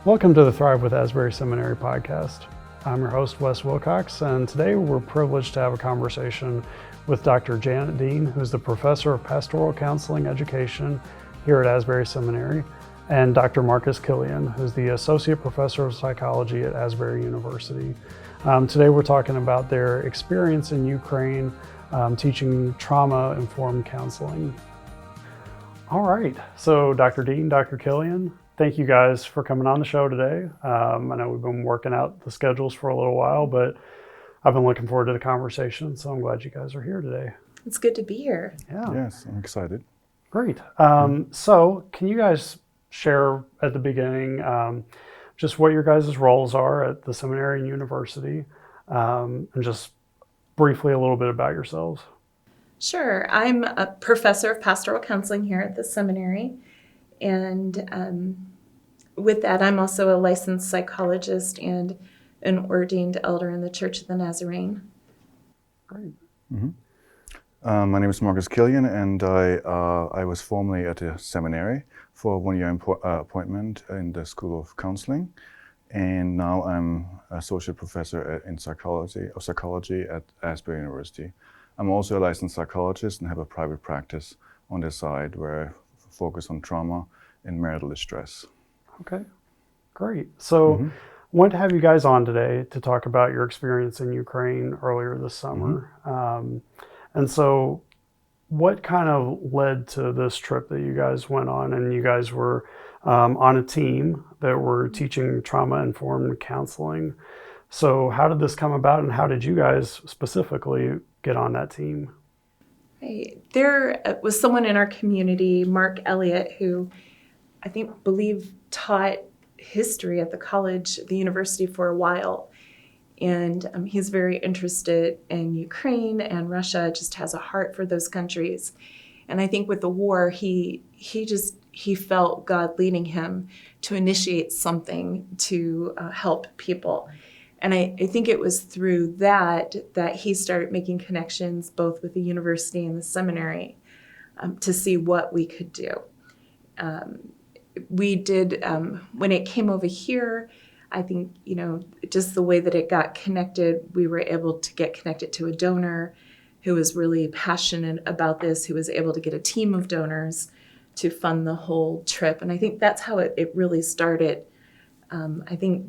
Welcome to the Thrive with Asbury Seminary podcast. I'm your host, Wes Wilcox, and today we're privileged to have a conversation with Dr. Janet Dean, who's the Professor of Pastoral Counseling Education here at Asbury Seminary, and Dr. Marcus Kilian, who's the Associate Professor of Psychology at Asbury University. Today we're talking about their experience in Ukraine, teaching trauma-informed counseling. All right, so Dr. Dean, Dr. Kilian, thank you guys for coming on the show today. I know we've been working out the schedules for a little while, but I've been looking forward to the conversation, so I'm glad you guys are here today. It's good to be here. Yeah. Yes, I'm excited. Great. So can you guys share at the beginning just what your guys' roles are at the seminary and university, and just briefly a little bit about yourselves? Sure. I'm a professor of pastoral counseling here at the seminary. And with that, I'm also a licensed psychologist and an ordained elder in the Church of the Nazarene. Great. Mm-hmm. My name is Marcus Kilian, and I was formerly at the seminary for a one-year appointment in the School of Counseling, and now I'm associate professor in psychology at Asbury University. I'm also a licensed psychologist and have a private practice on the side where I focus on trauma and marital distress. Okay, great. So wanted to have you guys on today to talk about your experience in Ukraine earlier this summer. And so what kind of led to this trip that you guys went on? And you guys were on a team that were teaching trauma-informed counseling. So how did this come about, and how did you guys specifically get on that team? Right. There was someone in our community, Mark Elliott, who I believe taught history at the university for a while. And he's very interested in Ukraine and Russia, just has a heart for those countries. And I think with the war, he felt God leading him to initiate something to help people. And I think it was through that he started making connections both with the university and the seminary to see what we could do. We did, when it came over here, I think, just the way that it got connected, we were able to get connected to a donor who was really passionate about this, who was able to get a team of donors to fund the whole trip. And I think that's how it really started. I think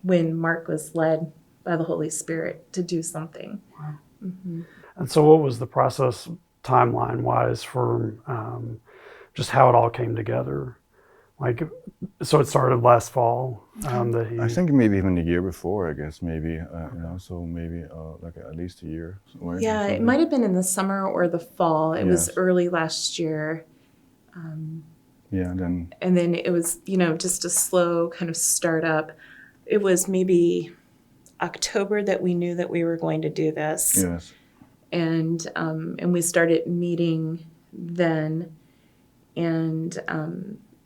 when Mark was led by the Holy Spirit to do something. Wow. And so what was the process timeline-wise for just how it all came together? So it started last fall. I think maybe even a year before, I guess, maybe, so maybe like at least a year. Yeah, it might have been in the summer or the fall. It was early last year. And then it was, just a slow kind of startup. It was maybe October that we knew that we were going to do this. Yes. And we started meeting then.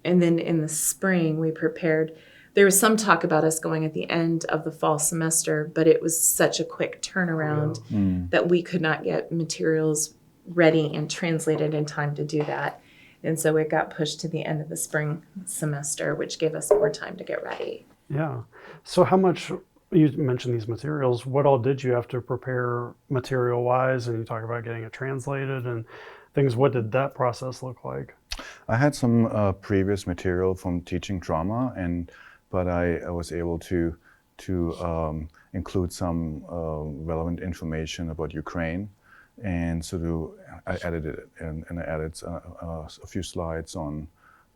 And then in the spring, we prepared. There was some talk about us going at the end of the fall semester, but it was such a quick turnaround that we could not get materials ready and translated in time to do that. And so it got pushed to the end of the spring semester, which gave us more time to get ready. Yeah. So how much, you mentioned these materials, what all did you have to prepare material-wise? And you talk about getting it translated and things. What did that process look like? I had some previous material from teaching trauma, but I was able to include some relevant information about Ukraine, and I edited it and I added a few slides on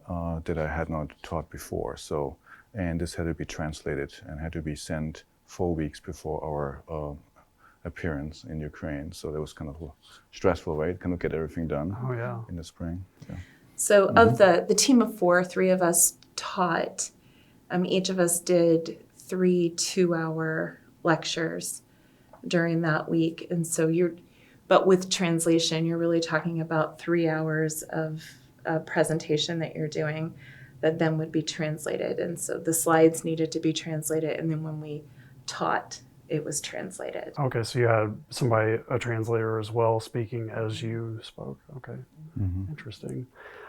that I had not taught before. And this had to be translated and had to be sent 4 weeks before our appearance in Ukraine. So that was kind of a stressful way to kind of get everything done in the spring. Yeah. So of the team of 4, 3 of us taught. Each of us did 3 2-hour lectures during that week. And so but with translation, you're really talking about 3 hours of a presentation that you're doing that then would be translated. And so the slides needed to be translated. And then when we taught, it was translated. Okay, so you had a translator as well, speaking as you spoke. Okay, interesting.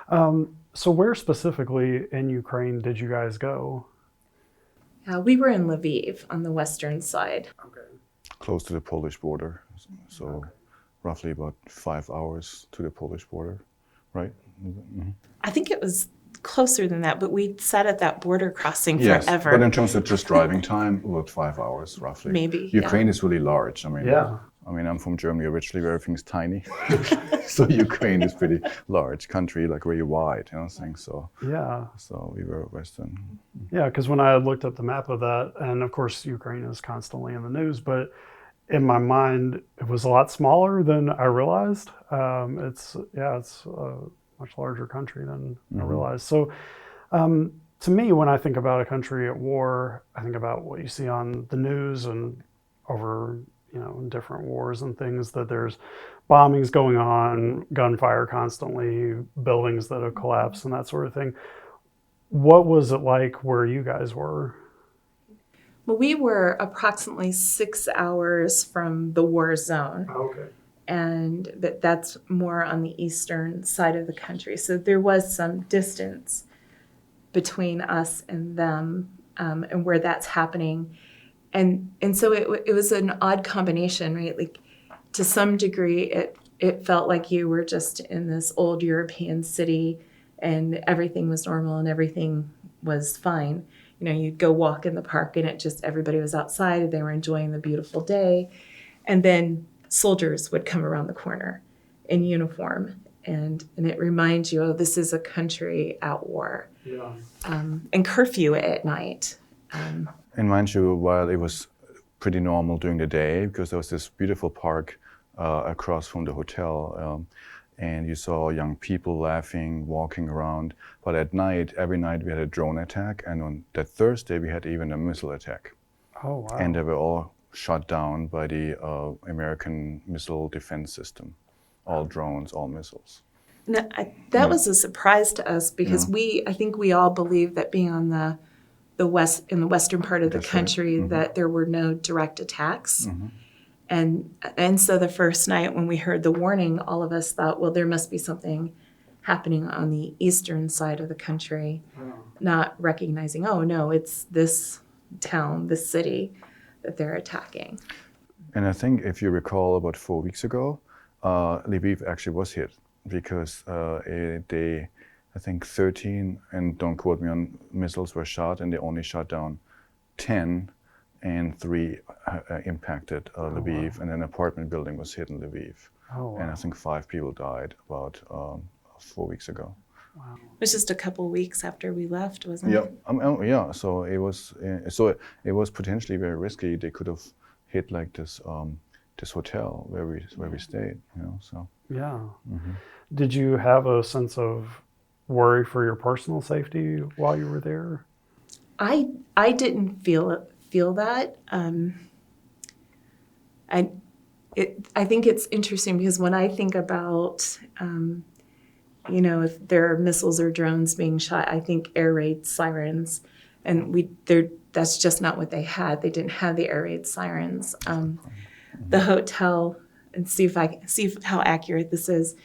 So where specifically in Ukraine did you guys go? We were in Lviv on the western side. Okay. Close to the Polish border, so roughly about 5 hours to the Polish border, right? Mhm. I think it was closer than that, but we sat at that border crossing Yes, forever. but in terms of just driving time, about 5 hours roughly. Maybe, Ukraine is really large. Yeah. I mean, I'm from Germany originally, where everything's tiny. So Ukraine is pretty large country, like really wide, thing. So Yeah. so we were Western. Yeah, because when I looked up the map of that, and of course Ukraine is constantly in the news, but in my mind it was a lot smaller than I realized. It's a much larger country than I realized. So to me, when I think about a country at war, I think about what you see on the news and over different wars and things, that there's bombings going on, gunfire constantly, buildings that have collapsed and that sort of thing. What was it like where you guys were? Well, we were approximately 6 hours from the war zone. Okay. And that's more on the eastern side of the country. So there was some distance between us and them, and where that's happening. And so it was an odd combination, right? Like, to some degree, it felt like you were just in this old European city and everything was normal and everything was fine. You'd go walk in the park and everybody was outside and they were enjoying the beautiful day. And then soldiers would come around the corner in uniform, and it reminds you, oh, this is a country at war. Yeah. And curfew at night. And mind you, while it was pretty normal during the day, because there was this beautiful park across from the hotel, and you saw young people laughing, walking around. But at night, every night we had a drone attack, and on that Thursday we had even a missile attack. Oh, wow. And they were all shot down by the American missile defense system. All drones, all missiles. Now, that was a surprise to us, because I think we all believed that being on the west, in the western part of the country, that there were no direct attacks. And so the first night when we heard the warning, all of us thought, well, there must be something happening on the eastern side of the country, not recognizing, oh no, it's this town, this city that they're attacking. And I think if you recall, about 4 weeks ago, Lviv actually was hit, because I think 13, and don't quote me on, missiles were shot, and they only shot down 10, and 3 impacted Lviv, and an apartment building was hit in Lviv. Oh, wow. And I think 5 people died about 4 weeks ago. Wow. It was just a couple weeks after we left, wasn't it? Yeah. So it was potentially very risky. They could have hit like this hotel where we stayed. So. Yeah. Did you have a sense of worry for your personal safety while you were there? I didn't feel that. I think it's interesting, because when I think about if there are missiles or drones being shot, I think air raid sirens, and that's just not what they had. They didn't have the air raid sirens. The hotel, and see how accurate this is.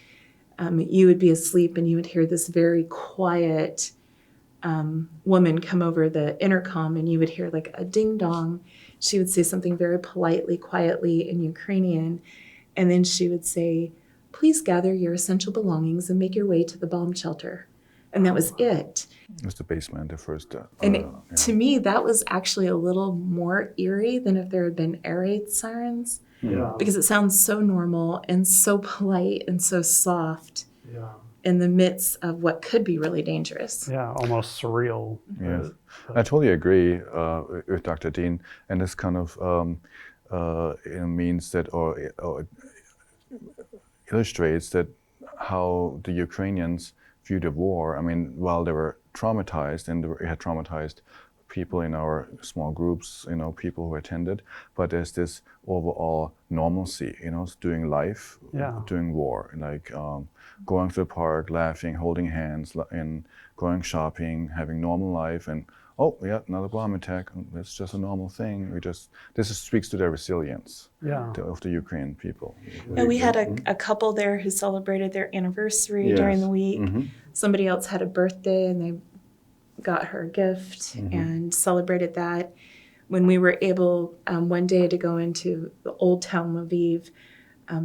You would be asleep and you would hear this very quiet woman come over the intercom, and you would hear like a ding dong. She would say something very politely, quietly in Ukrainian, and then she would say, "Please gather your essential belongings and make your way to the bomb shelter." And that was it. It was the basement, the first. To me, that was actually a little more eerie than if there had been air raid sirens. Yeah. Because it sounds so normal and so polite and so soft. Yeah. In the midst of what could be really dangerous. Yeah, almost surreal. Yes, I totally agree with Dr. Dean, and this kind of means that, or illustrates that how the Ukrainians view the war. I mean, while they were traumatized, and we had traumatized people in our small groups, people who attended, but there's this overall normalcy, doing life, doing war, like going to the park, laughing, holding hands, and going shopping, having normal life, and another bomb attack. That's just a normal thing. Speaks to their resilience of the Ukrainian people. Yeah, we had a couple there who celebrated their anniversary during the week. Somebody else had a birthday, and they got her a gift and celebrated that. When we were able one day to go into the old town Lviv,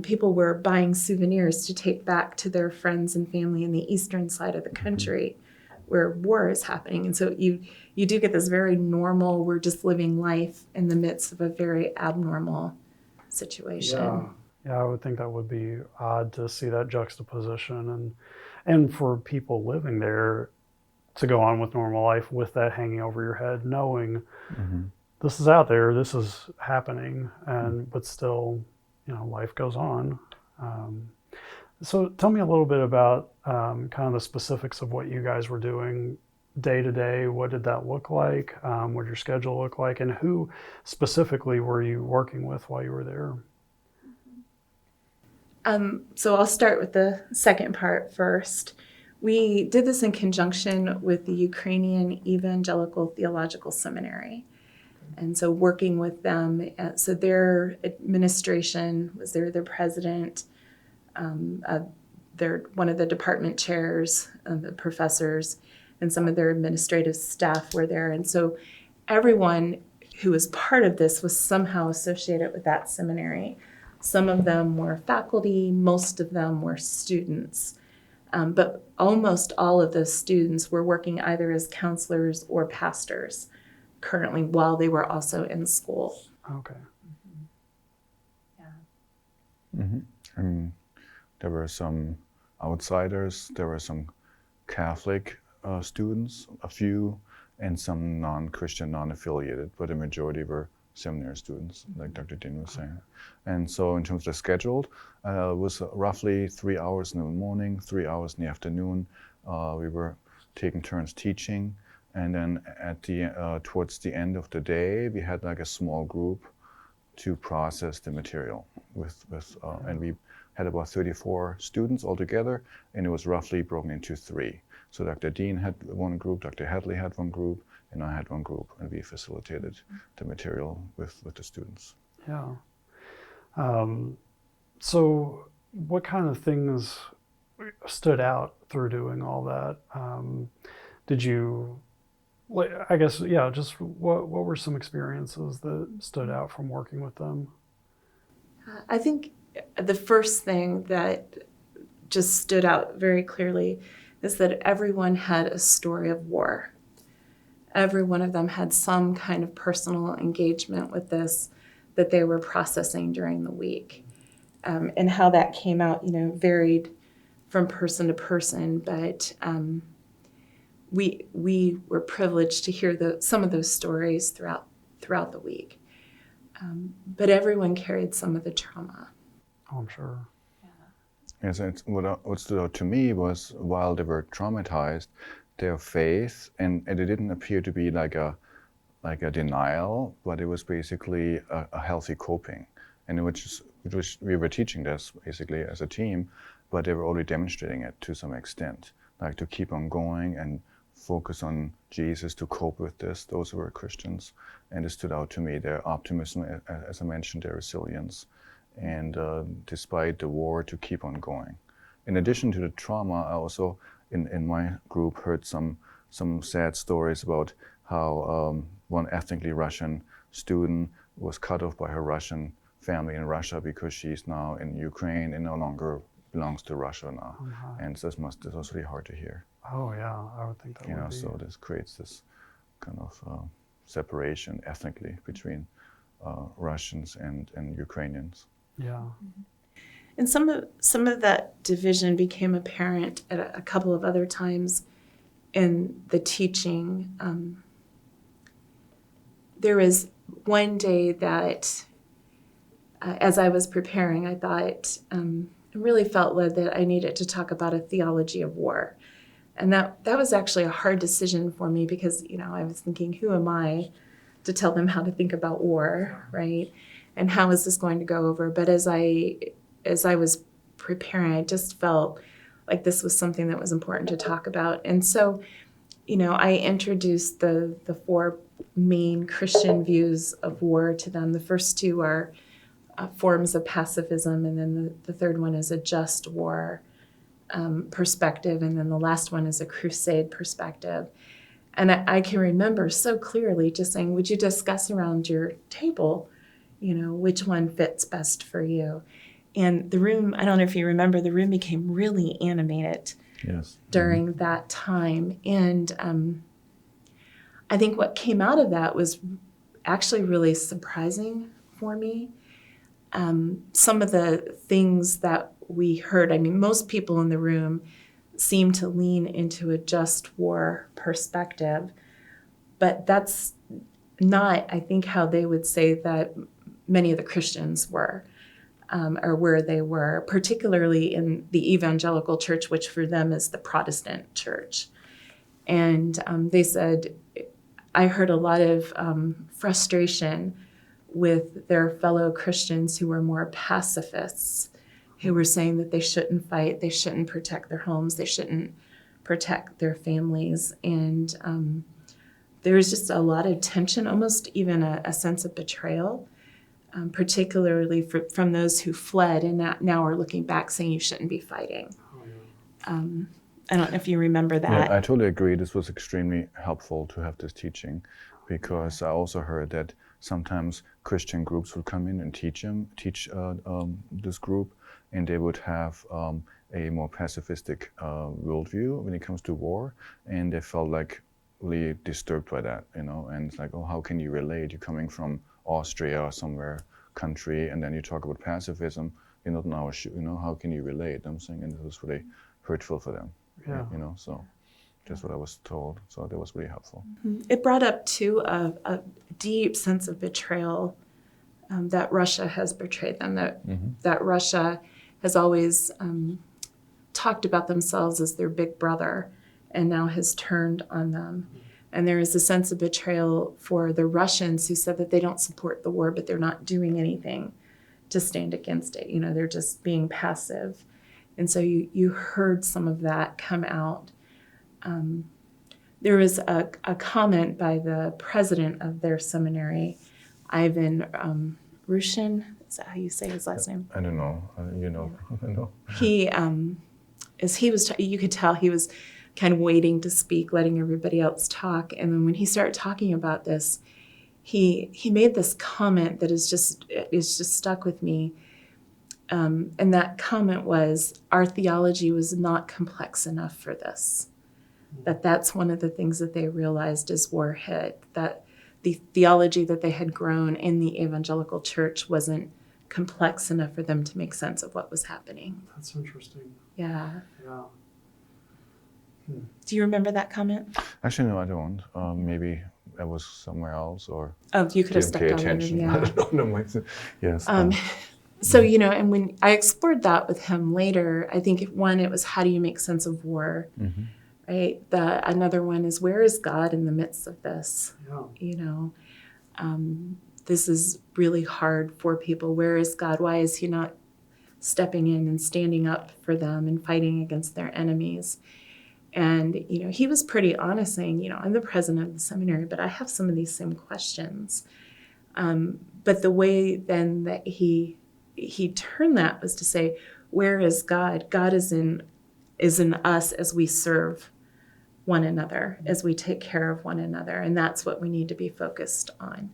people were buying souvenirs to take back to their friends and family in the eastern side of the country where war is happening. And so you do get this very normal, we're just living life in the midst of a very abnormal situation. Yeah, I would think that would be odd to see that juxtaposition and for people living there to go on with normal life with that hanging over your head, knowing this is out there, this is happening, but still, life goes on. So tell me a little bit about kind of the specifics of what you guys were doing day to day. What did that look like? What did your schedule look like? And who specifically were you working with while you were there? So I'll start with the second part first. We did this in conjunction with the Ukrainian Evangelical Theological Seminary. And so working with them, so their administration was there, their president, they're one of the department chairs, the professors, and some of their administrative staff were there. And so everyone who was part of this was somehow associated with that seminary. Some of them were faculty, most of them were students. But almost all of those students were working either as counselors or pastors currently while they were also in school. Okay. And there were some outsiders, there were some Catholic students, a few, and some non-Christian, non-affiliated, but the majority were seminary students, like Dr. Dean was saying. And so in terms of the schedule, it was roughly 3 hours in the morning, 3 hours in the afternoon. We were taking turns teaching. And then at the towards the end of the day, we had like a small group to process the material and we had about 34 students altogether, and it was roughly broken into 3. So Dr. Dean had one group, Dr. Hadley had one group, and I had one group, and we facilitated the material with the students. Yeah. So what kind of things stood out through doing all that? Did you, I guess, just what were some experiences that stood out from working with them? I think the first thing that just stood out very clearly is that everyone had a story of war. Every one of them had some kind of personal engagement with this that they were processing during the week. And how that came out, varied from person to person, but we were privileged to hear some of those stories throughout the week. But everyone carried some of the trauma. Oh, I'm sure. Yes, what stood out to me was while they were traumatized, their faith, and it didn't appear to be like a denial, but it was basically a healthy coping. And we were teaching this basically as a team, but they were already demonstrating it to some extent, like to keep on going and focus on Jesus to cope with this. Those who were Christians, and it stood out to me, their optimism, as I mentioned, their resilience, and despite the war, to keep on going. In addition to the trauma, I also, in my group, heard some sad stories about how one ethnically Russian student was cut off by her Russian family in Russia because she's now in Ukraine and no longer belongs to Russia now. And this was really hard to hear. Oh yeah, I would think that would be. So this creates this kind of separation ethnically between Russians and Ukrainians. Yeah. And some of that division became apparent at a couple of other times in the teaching. There was one day that, as I was preparing, I thought, I really felt led that I needed to talk about a theology of war. And that was actually a hard decision for me because, I was thinking, who am I to tell them how to think about war, right? And how is this going to go over? But as I was preparing, I just felt like this was something that was important to talk about. And so, I introduced the 4 main Christian views of war to them. The first 2 are forms of pacifism, and then the third one is a just war perspective, and then the last one is a crusade perspective. And I can remember so clearly just saying, would you discuss around your table, which one fits best for you? And the room, I don't know if you remember, the room became really animated during that time. And I think what came out of that was actually really surprising for me. Some of the things that we heard, most people in the room seem to lean into a just war perspective, but that's not, I think, how they would say that many of the Christians were, or where they were, particularly in the evangelical church, which for them is the Protestant church. And they said, I heard a lot of frustration with their fellow Christians who were more pacifists, who were saying that they shouldn't fight, they shouldn't protect their homes, they shouldn't protect their families. And there was just a lot of tension, almost even a sense of betrayal, particularly from those who fled and now are looking back saying you shouldn't be fighting. I don't know if you remember that. Yeah, I totally agree. This was extremely helpful to have this teaching, because I also heard that sometimes Christian groups would come in and teach this group, and they would have a more pacifistic worldview when it comes to war, and they felt like really disturbed by that, and it's like, oh, how can you relate? You're coming from Austria or somewhere country, and then you talk about pacifism. You're not in our shoe, how can you relate? I'm saying, and it was really hurtful for them. Yeah. So that's what I was told. So that was really helpful. It brought up too a deep sense of betrayal that Russia has betrayed them. That Russia has always talked about themselves as their big brother, and now has turned on them. And there is a sense of betrayal for the Russians who said that they don't support the war, but they're not doing anything to stand against it. They're just being passive. And so you heard some of that come out. There was a comment by the president of their seminary, Ivan Rushin. Is that how you say his last name? I don't know. I know. He, as he was, you could tell he was kind of waiting to speak, letting everybody else talk. And then when he started talking about this, he made this comment that is just stuck with me. And that comment was, our theology was not complex enough for this. That's one of the things that they realized as war hit, that the theology that they had grown in the evangelical church wasn't complex enough for them to make sense of what was happening. That's interesting. Yeah. Yeah. Do you remember that comment? Actually, no, I don't. Maybe I was somewhere else, or Oh, you could have didn't pay stepped on it. attention. Yeah. I don't know. Yes. So, and when I explored that with him later, I think it was how do you make sense of war, right? Another one is, where is God in the midst of this? Yeah. This is really hard for people. Where is God? Why is he not stepping in and standing up for them and fighting against their enemies? And, he was pretty honest saying, I'm the president of the seminary, but I have some of these same questions. But the way then that he turned that was to say, where is God? God is in us as we serve one another, as we take care of one another. And that's what we need to be focused on.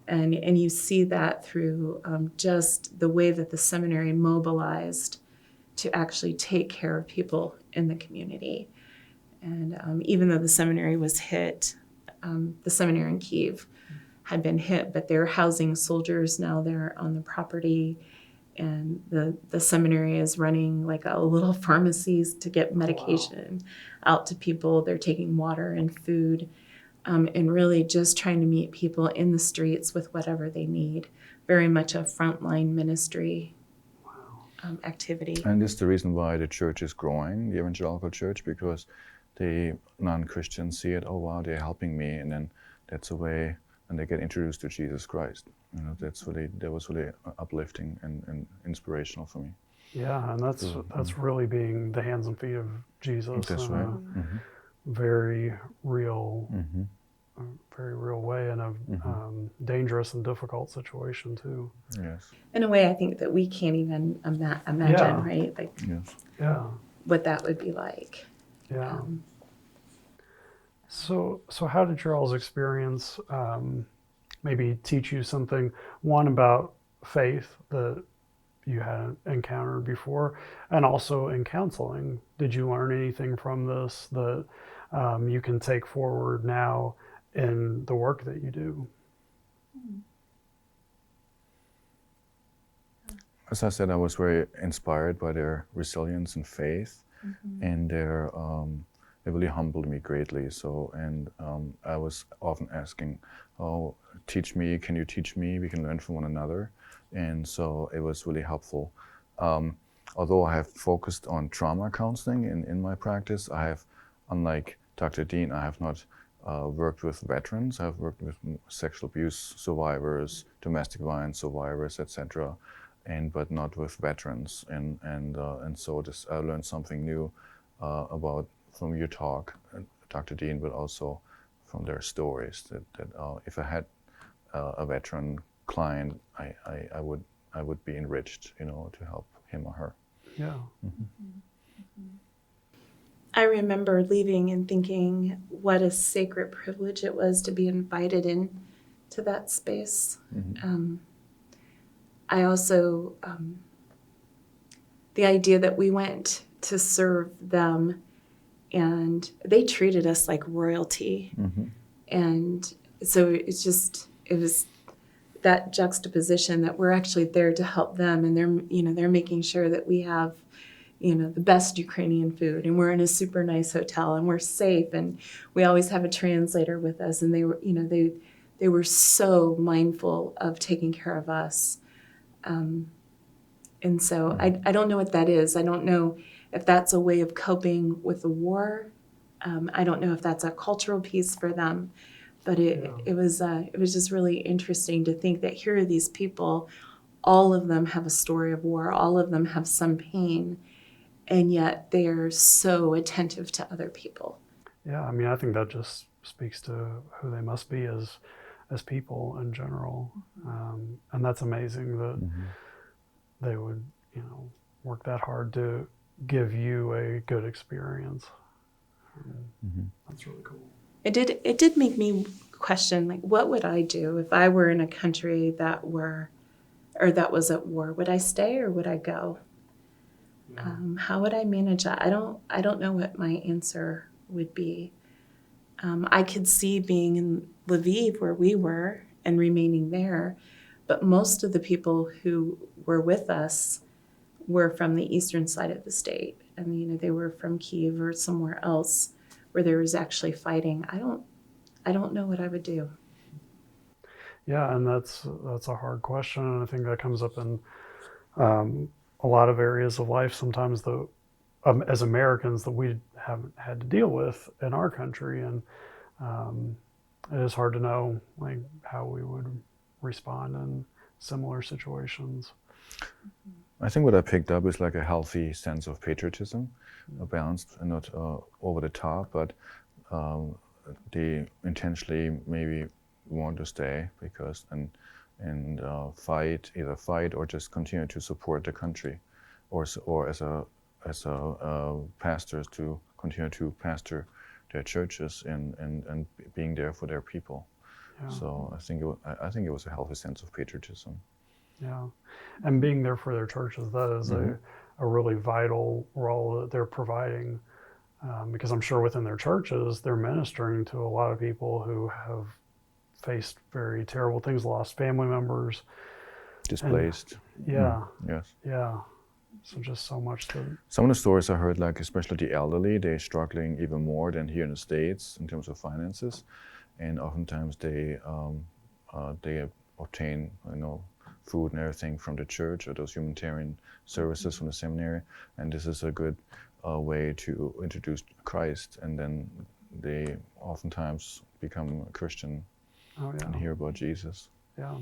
And you see that through just the way that the seminary mobilized to actually take care of people in the community. And even though the seminary was hit, the seminary in Kyiv had been hit, but they're housing soldiers now. They're on the property, and the seminary is running like a little pharmacies to get medication out to people. They're taking water and food, and really just trying to meet people in the streets with whatever they need. Very much a frontline ministry activity. And this is the reason why the church is growing, the evangelical church, because the non-Christians see it, oh wow, they're helping me, and then that's a way, and they get introduced to Jesus Christ. That was really uplifting and inspirational for me. Yeah, and that's really being the hands and feet of Jesus. That's right. Very real, very real way, in a dangerous and difficult situation too. Yes. In a way, I think that we can't even imagine, right? Like, Yes. Yeah. what that would be like. Yeah. So how did your all's experience maybe teach you something, one about faith that you hadn't encountered before, and also in counseling? Did you learn anything from this that you can take forward now in the work that you do? As I said, I was very inspired by their resilience and faith, and they really humbled me greatly. So, and I was often asking, "Oh, teach me! Can you teach me? We can learn from one another." And so it was really helpful. Although I have focused on trauma counseling in my practice, I have, unlike Dr. Dean, I have not worked with veterans. I've worked with sexual abuse survivors, domestic violence survivors, etc., but not with veterans. And so this, I learned something new about from your talk, Dr. Dean, but also from their stories. That if I had a veteran client, I would be enriched, to help him or her. Yeah. I remember leaving and thinking what a sacred privilege it was to be invited in to that space. I also, the idea that we went to serve them and they treated us like royalty. And so it was that juxtaposition that we're actually there to help them, and they're making sure that we have the best Ukrainian food, and we're in a super nice hotel, and we're safe, and we always have a translator with us, and they were they were so mindful of taking care of us. And so I don't know what that is. I don't know if that's a way of coping with the war. I don't know if that's a cultural piece for them. But it was just really interesting to think that here are these people, all of them have a story of war, all of them have some pain, and yet they're so attentive to other people. Yeah, I mean, I think that just speaks to who they must be as people in general, and that's amazing that they would work that hard to give you a good experience. That's really cool. It did make me question, like, what would I do if I were in a country that was at war? Would I stay or would I go? How would I manage that? I don't know what my answer would be. I could see being in Lviv where we were and remaining there, but most of the people who were with us were from the eastern side of the state. I mean, they were from Kyiv or somewhere else where there was actually fighting. I don't know what I would do. Yeah, and that's a hard question, and I think that comes up in a lot of areas of life sometimes that as Americans that we haven't had to deal with in our country, and it is hard to know like how we would respond in similar situations. I think what I picked up is like a healthy sense of patriotism, a balanced and not over the top, but they intentionally maybe want to stay because and either fight or just continue to support the country, or as a pastors to continue to pastor their churches and being there for their people. Yeah. So I think it was a healthy sense of patriotism. Yeah, and being there for their churches, that is a really vital role that they're providing, because I'm sure within their churches, they're ministering to a lot of people who have faced very terrible things, lost family members. Displaced. Yeah. Yes. Yeah. So just so much to... Some of the stories I heard, like especially the elderly, they're struggling even more than here in the States in terms of finances. And oftentimes they obtain, food and everything from the church or those humanitarian services from the seminary. And this is a good way to introduce Christ. And then they oftentimes become a Christian and hear about Jesus. Yeah.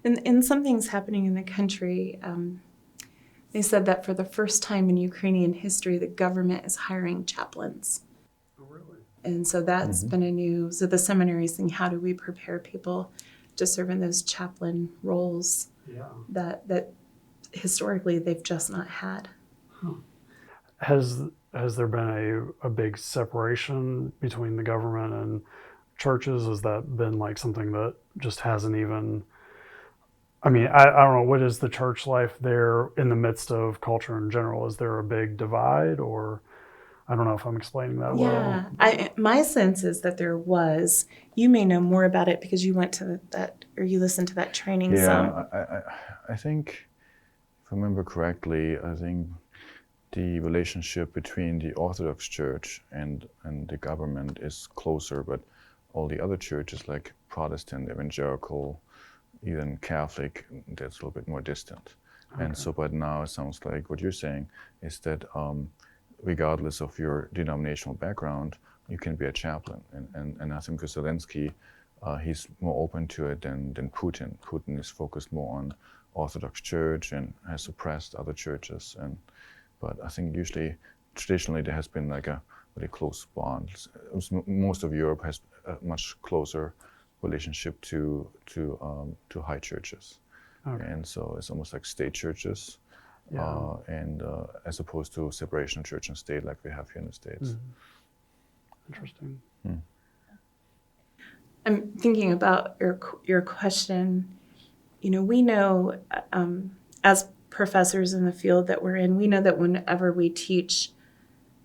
And something's happening in the country. They said that for the first time in Ukrainian history, the government is hiring chaplains. Oh, really? And so that's been so the seminary is saying, how do we prepare people to serve in those chaplain roles that historically they've just not had? Huh. Has has there been a big separation between the government and churches? Has that been like something that just hasn't even, I mean, I don't know, what is the church life there in the midst of culture in general? Is there a big divide, or I don't know if I'm explaining that well. My sense is that there was. You may know more about it because you went to that, or you listened to that training some. I think, if I remember correctly, I think the relationship between the Orthodox Church and the government is closer, but all the other churches like Protestant, Evangelical, even Catholic, that's a little bit more distant. Okay. And so, but now it sounds like what you're saying is that regardless of your denominational background, you can be a chaplain. And I think Zelensky, he's more open to it than Putin. Putin is focused more on Orthodox Church and has suppressed other churches. But I think traditionally, there has been like a really close bond. Most of Europe has a much closer relationship to high churches. Okay. And so it's almost like state churches. Yeah. And as opposed to separation of church and state like we have here in the States. Mm-hmm. Interesting. I'm thinking about your question. You know, we know as professors in the field that we're in, we know that whenever we teach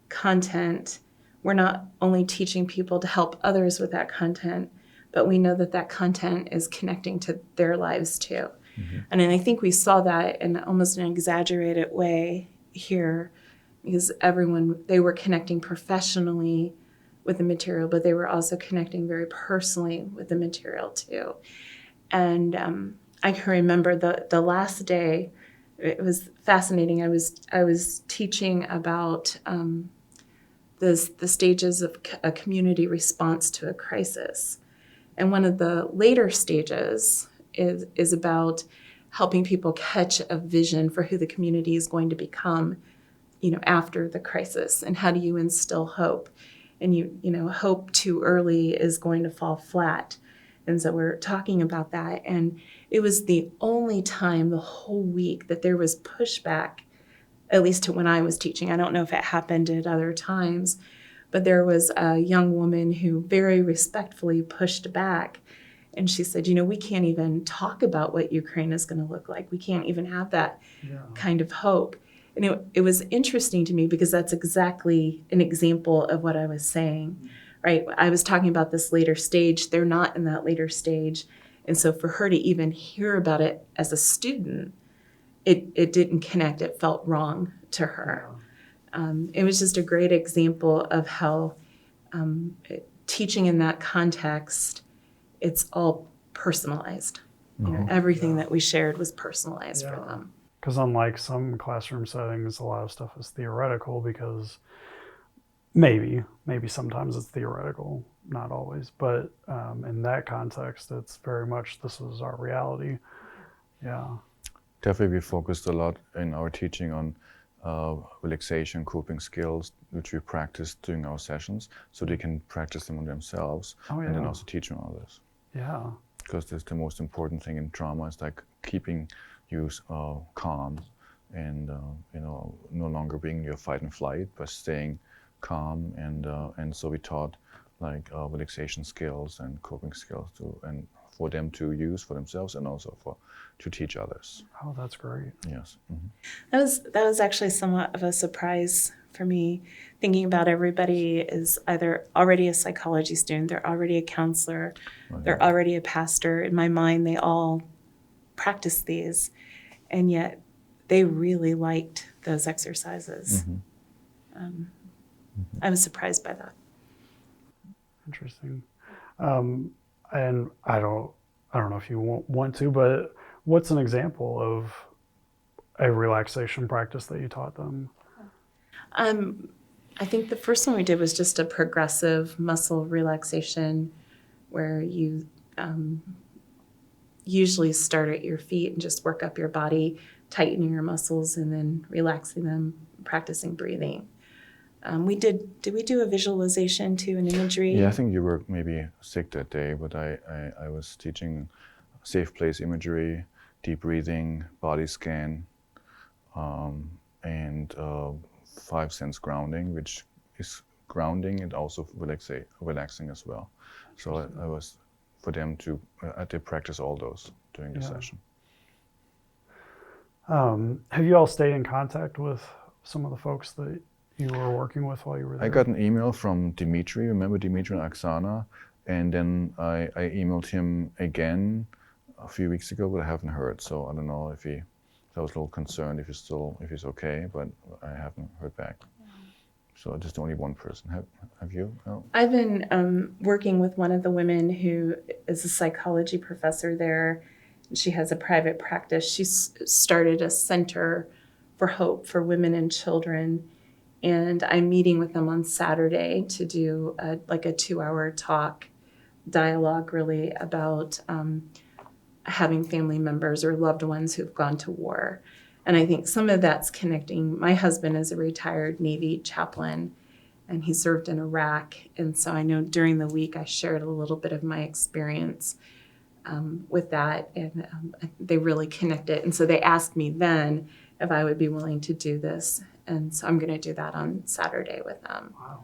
content, we're not only teaching people to help others with that content, but we know that that content is connecting to their lives too. Mm-hmm. And then I think we saw that in almost an exaggerated way here, because they were connecting professionally with the material, but they were also connecting very personally with the material too. And I can remember the last day. It was fascinating. I was teaching about the stages of a community response to a crisis, and one of the later stages is about helping people catch a vision for who the community is going to become, you know, after the crisis, and how do you instill hope? And you know, hope too early is going to fall flat. And so we're talking about that, and it was the only time the whole week that there was pushback, at least to when I was teaching. I don't know if it happened at other times, but there was a young woman who very respectfully pushed back. And she said, you know, we can't even talk about what Ukraine is going to look like. We can't even have that kind of hope. And it was interesting to me because that's exactly an example of what I was saying, right? I was talking about this later stage. They're not in that later stage. And so for her to even hear about it as a student, it didn't connect. It felt wrong to her. It was just a great example of how teaching in that context, it's all personalized. You know, everything that we shared was personalized for them. Because unlike some classroom settings, a lot of stuff is theoretical because maybe sometimes it's theoretical, not always. But in that context, it's very much this is our reality. Yeah. Definitely, we focused a lot in our teaching on relaxation, coping skills, which we practice during our sessions, so they can practice them on themselves and then also teach on others. Yeah. Because that's the most important thing in trauma is like keeping you calm and you know, no longer being in your fight and flight, but staying calm. And so we taught like relaxation skills and coping skills and for them to use for themselves and also to teach others. Oh, that's great. Yes. Mm-hmm. That was actually somewhat of a surprise for me, thinking about everybody is either already a psychology student, they're already a counselor, they're already a pastor. In my mind, they all practice these, and yet they really liked those exercises. I was surprised by that. Interesting. And I don't know if you want to, but what's an example of a relaxation practice that you taught them? I think the first one we did was just a progressive muscle relaxation where you usually start at your feet and just work up your body, tightening your muscles and then relaxing them, practicing breathing. Did we do a visualization too, an imagery? Yeah, I think you were maybe sick that day, but I was teaching safe place imagery, deep breathing, body scan, and 5 cents grounding, which is grounding and also relaxing as well. So I was for them to I did practice all those during the session. Have you all stayed in contact with some of the folks that you were working with while you were there? I got an email from Dimitri. Remember Dimitri and Oksana? And then I emailed him again a few weeks ago, but I haven't heard. So I don't know if I was a little concerned if he's okay, but I haven't heard back. So just only one person. Have you? Oh. I've been working with one of the women who is a psychology professor there. She has a private practice. She's started a center for hope for women and children. And I'm meeting with them on Saturday to do a 2-hour dialogue really about having family members or loved ones who've gone to war. And I think some of that's connecting. My husband is a retired Navy chaplain, and he served in Iraq. And so I know during the week I shared a little bit of my experience with that, and they really connected. And so they asked me then if I would be willing to do this. And so I'm going to do that on Saturday with them. Wow.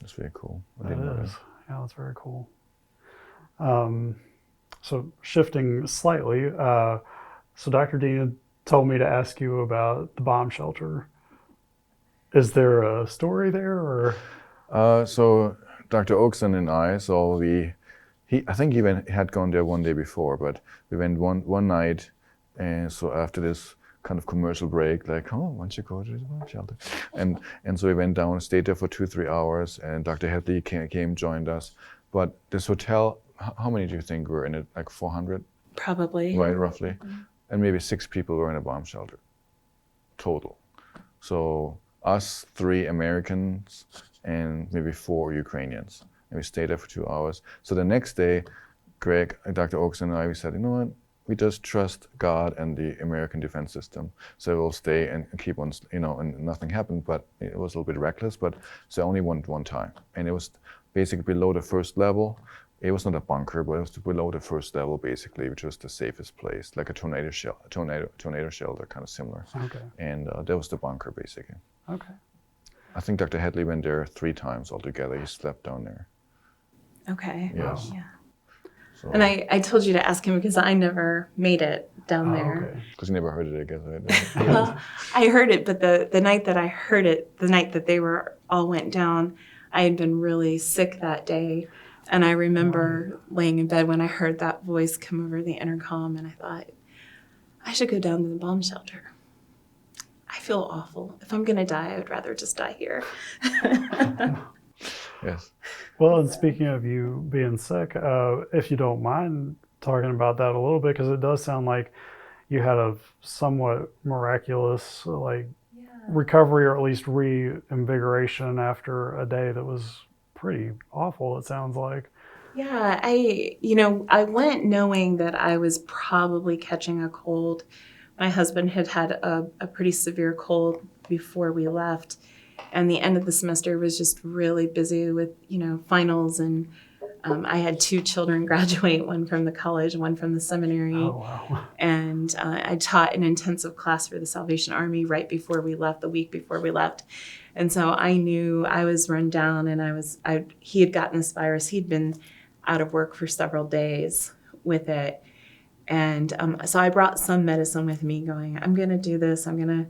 That's very cool. That is. Yeah, that's very cool. So shifting slightly, so Dr. Dean told me to ask you about the bomb shelter. Is there a story there, or? So Dr. Oakson and I, I think he had gone there one day before, but we went one night, and so after this kind of commercial break, like, oh, why don't you go to the bomb shelter? And so we went down, stayed there for 2-3 hours, and Dr. Hadley came, joined us. But this hotel, how many do you think were in it? Like 400? Probably. Right, roughly. Mm-hmm. And maybe 6 people were in a bomb shelter, total. So us 3 Americans and maybe 4 Ukrainians. And we stayed there for 2 hours. So the next day, Greg, Dr. Oakson and I, we said, you know what? We just trust God and the American defense system. So we'll stay and keep on, and nothing happened, but it was a little bit reckless, but so only one time. And it was basically below the first level. It was not a bunker, but it was below the first level, basically, which was the safest place, like a tornado shelter, kind of similar. Okay. And that was the bunker, basically. Okay. I think Dr. Hadley went there 3 times altogether. He slept down there. Okay. Yes. Yeah. So, And I told you to ask him because I never made it down there. Okay. because you never heard it, I guess, right? Well, I heard it, but the night that I heard it, the night that they all went down, I had been really sick that day. And I remember laying in bed when I heard that voice come over the intercom, and I thought, I should go down to the bomb shelter. I feel awful. If I'm going to die, I would rather just die here. Yes. Well, and speaking of you being sick, if you don't mind talking about that a little bit, because it does sound like you had a somewhat miraculous recovery, or at least reinvigoration after a day that was pretty awful, it sounds like. Yeah, I went knowing that I was probably catching a cold. My husband had a pretty severe cold before we left, and the end of the semester was just really busy with, finals, and I had 2 children graduate, one from the college, one from the seminary. Oh, wow. And I taught an intensive class for the Salvation Army right before we left, the week before we left. And so I knew I was run down, and he had gotten this virus. He'd been out of work for several days with it. And so I brought some medicine with me going, I'm going to do this. I'm going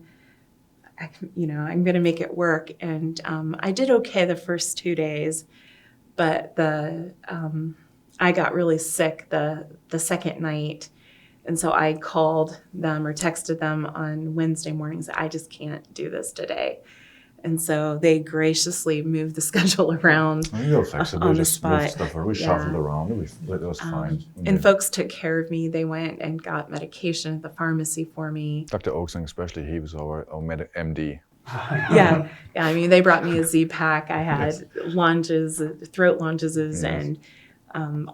to make it work. And I did okay the first 2 days, but I got really sick the second night. And so I called them or texted them on Wednesday mornings. I just can't do this today. And so they graciously moved the schedule around on the spot. We shuffled around. It was fine. And folks took care of me. They went and got medication at the pharmacy for me. Dr. Oakson, especially, he was our MD. Yeah. I mean, they brought me a Z-Pack. I had lunges, throat lunges, and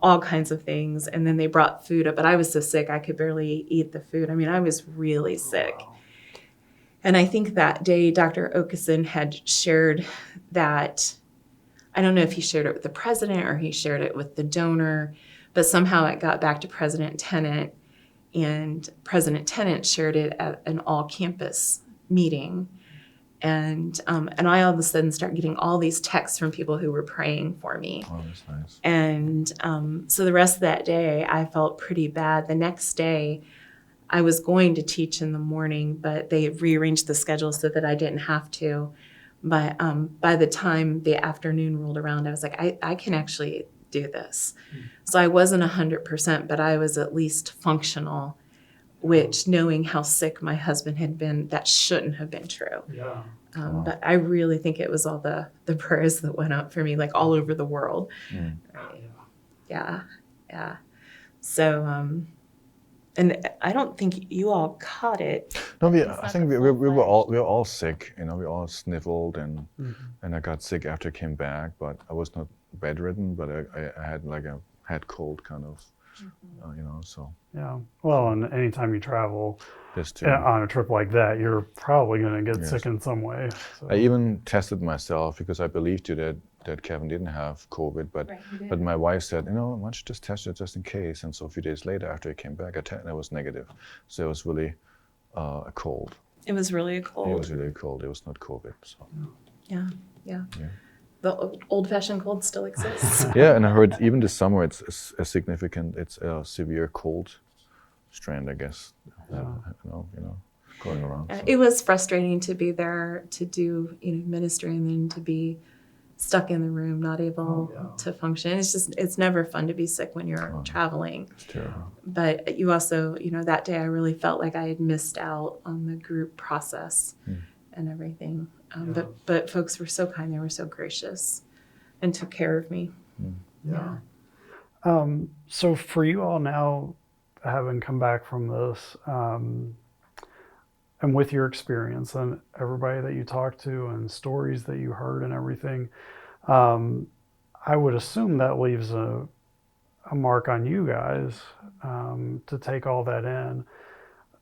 all kinds of things. And then they brought food up, but I was so sick I could barely eat the food. I mean, I was really sick. Wow. And I think that day Dr. Oakson had shared that, I don't know if he shared it with the president or he shared it with the donor, but somehow it got back to President Tennant, and President Tennant shared it at an all-campus meeting. And I all of a sudden start getting all these texts from people who were praying for me. Oh, that's nice. And so the rest of that day, I felt pretty bad. The next day, I was going to teach in the morning, but they rearranged the schedule so that I didn't have to. But by the time the afternoon rolled around, I was like, I can actually do this. So I wasn't 100%, but I was at least functional, which, knowing how sick my husband had been, that shouldn't have been true. Yeah. But I really think it was all the prayers that went up for me, like all over the world. Mm. Right. Yeah. So, and I don't think you all caught it. No, It's I not think the we were full-fledged. all sick. You know, we all sniffled, and I got sick after I came back. But I was not bedridden, but I had like a head cold kind of, you know. So Yeah. Well, and anytime you travel this too. on a trip like that, you're probably going to get Yes. sick in some way. So. I even tested myself because I believed you that Kevin didn't have COVID, but Right, you did. but my wife said, you know, why don't you just test it just in case? And so a few days later, after I came back, I was negative. So it was really a cold. It was really a It cold. was really cold. It was not COVID. So. Yeah. Yeah. The old-fashioned cold still exists. Yeah, and I heard even this summer it's a significant, it's a severe cold strand, I guess. You know, going around. So. It was frustrating to be there to do, ministry, and then to be stuck in the room, not able to function. It's never fun to be sick when you're traveling. It's terrible. But you also, that day I really felt like I had missed out on the group process and everything. But folks were so kind, they were so gracious and took care of me. Yeah. So for you all now, having come back from this, and with your experience and everybody that you talked to and stories that you heard and everything, I would assume that leaves a mark on you guys to take all that in.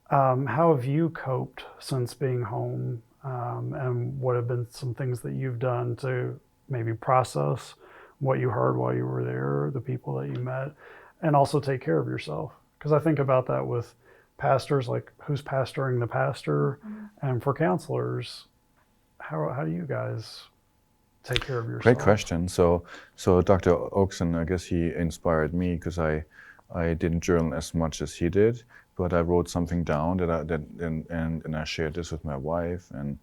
How have you coped since being home? And what have been some things that you've done to maybe process what you heard while you were there, the people that you met, and also take care of yourself? Because I think about that with pastors, like who's pastoring the pastor, and for counselors, how do you guys take care of yourself? Great question. So Dr. Oakson, I guess he inspired me because I didn't journal as much as he did, but I wrote something down and I shared this with my wife, and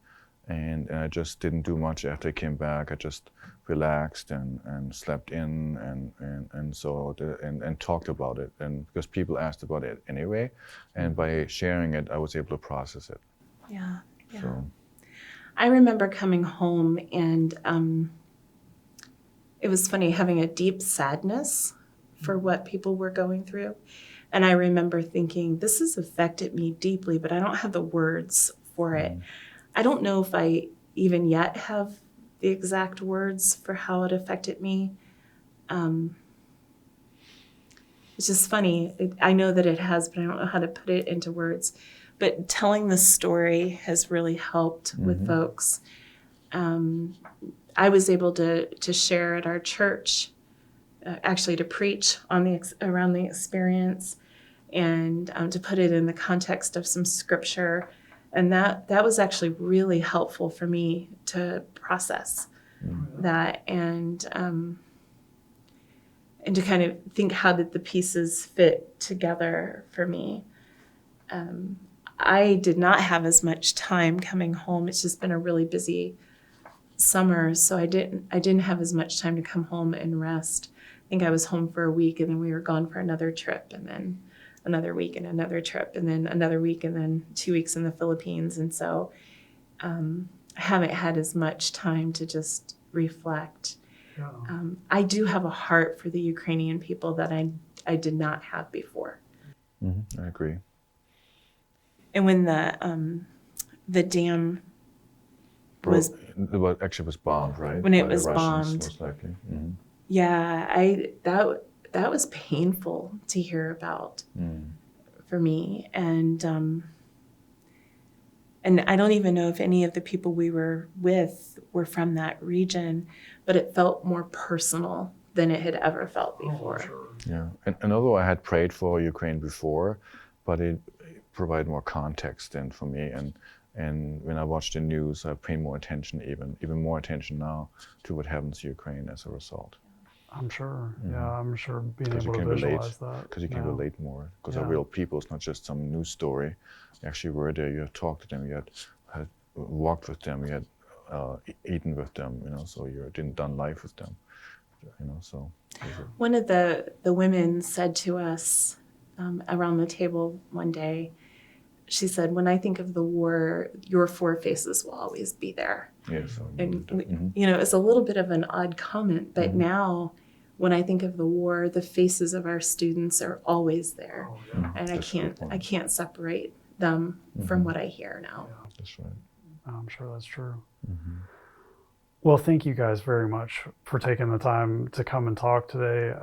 I just didn't do much after I came back. I just relaxed and slept in and talked about it, and because people asked about it anyway, and by sharing it, I was able to process it. Yeah. So. I remember coming home and it was funny, having a deep sadness for what people were going through. And I remember thinking, this has affected me deeply, but I don't have the words for it. I don't know if I even yet have the exact words for how it affected me. It's just funny. I know that it has, but I don't know how to put it into words. But telling the story has really helped with folks. I was able to share at our church, actually to preach on around the experience, and to put it in the context of some scripture. And that was actually really helpful for me to process that and to kind of think, how did the pieces fit together for me? I did not have as much time coming home. It's just been a really busy summer, so I didn't have as much time to come home and rest. I think I was home for a week, and then we were gone for another trip, and then another week and another trip, and then another week, and then 2 weeks in the Philippines. And so I haven't had as much time to just reflect. Yeah. I do have a heart for the Ukrainian people that I did not have before. I agree. And when the dam was actually was bombed, right? When it By the was Russians, bombed. most likely. yeah, that was painful to hear about for me, and I don't even know if any of the people we were with were from that region, but it felt more personal than it had ever felt before. Sure. Yeah, and although I had prayed for Ukraine before, but it provided more context then for me, And when I watch the news, I pay more attention, even more attention now to what happens to Ukraine as a result. I'm sure. Yeah, I'm sure being Because you able to can relate, visualize that. because you can Yeah. relate more. Because Yeah. they're real people. It's not just some news story. You actually were there. You had talked to them. You had walked with them. You had eaten with them. So you didn't done life with them. So. One of the women said to us around the table one day, she said, "When I think of the war, your four faces will always be there." Yes. And it's a little bit of an odd comment, but now when I think of the war, the faces of our students are always there. Oh, yeah. And That's a good point. I can't separate them from what I hear now. Yeah. That's right. I'm sure that's true. Mm-hmm. Well, thank you guys very much for taking the time to come and talk today.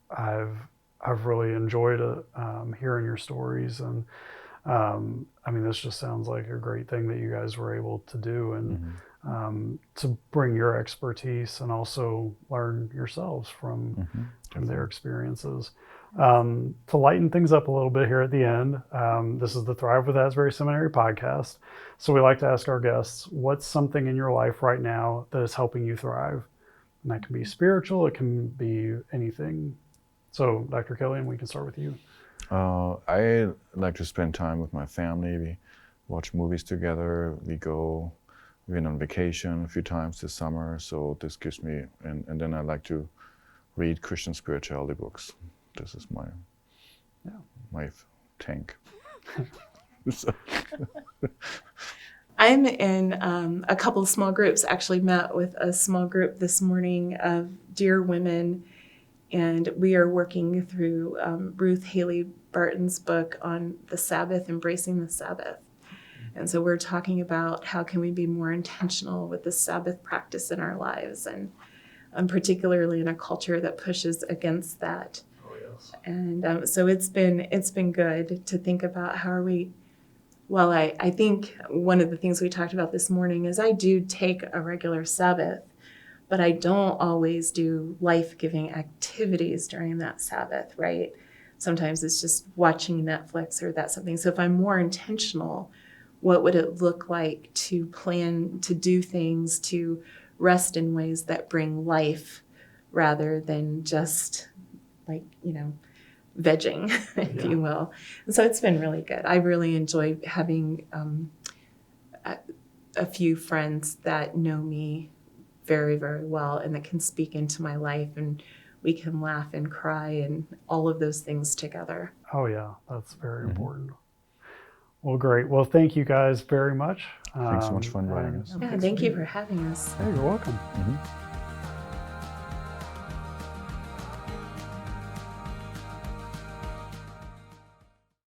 I've really enjoyed hearing your stories, and I mean, this just sounds like a great thing that you guys were able to do, and to bring your expertise and also learn yourselves from their experiences. To lighten things up a little bit here at the end, this is the Thrive with Asbury Seminary podcast. So we like to ask our guests, what's something in your life right now that is helping you thrive? And that can be spiritual, it can be anything. So Dr. Kilian, we can start with you. I like to spend time with my family. We watch movies together. We've been on vacation a few times this summer. So this gives me, and then I like to read Christian spirituality books. This is my tank. So. I'm in a couple of small groups. Actually met with a small group this morning of dear women, and we are working through Ruth Haley Barton's book on the Sabbath, embracing the Sabbath. And so we're talking about how can we be more intentional with the Sabbath practice in our lives, and particularly in a culture that pushes against that. Oh, yes. And so it's been good to think about how are we. Well, I think one of the things we talked about this morning is I do take a regular Sabbath, but I don't always do life-giving activities during that Sabbath, right? Sometimes it's just watching Netflix or that something. So if I'm more intentional, what would it look like to plan to do things, to rest in ways that bring life rather than just vegging, if you will. And so it's been really good. I really enjoy having a few friends that know me very, very well and that can speak into my life, and we can laugh and cry and all of those things together. Oh, yeah, that's very important. Well, great. Well, thank you guys very much. Thanks so much for inviting us. Yeah, thank you for having us. Hey, you're welcome.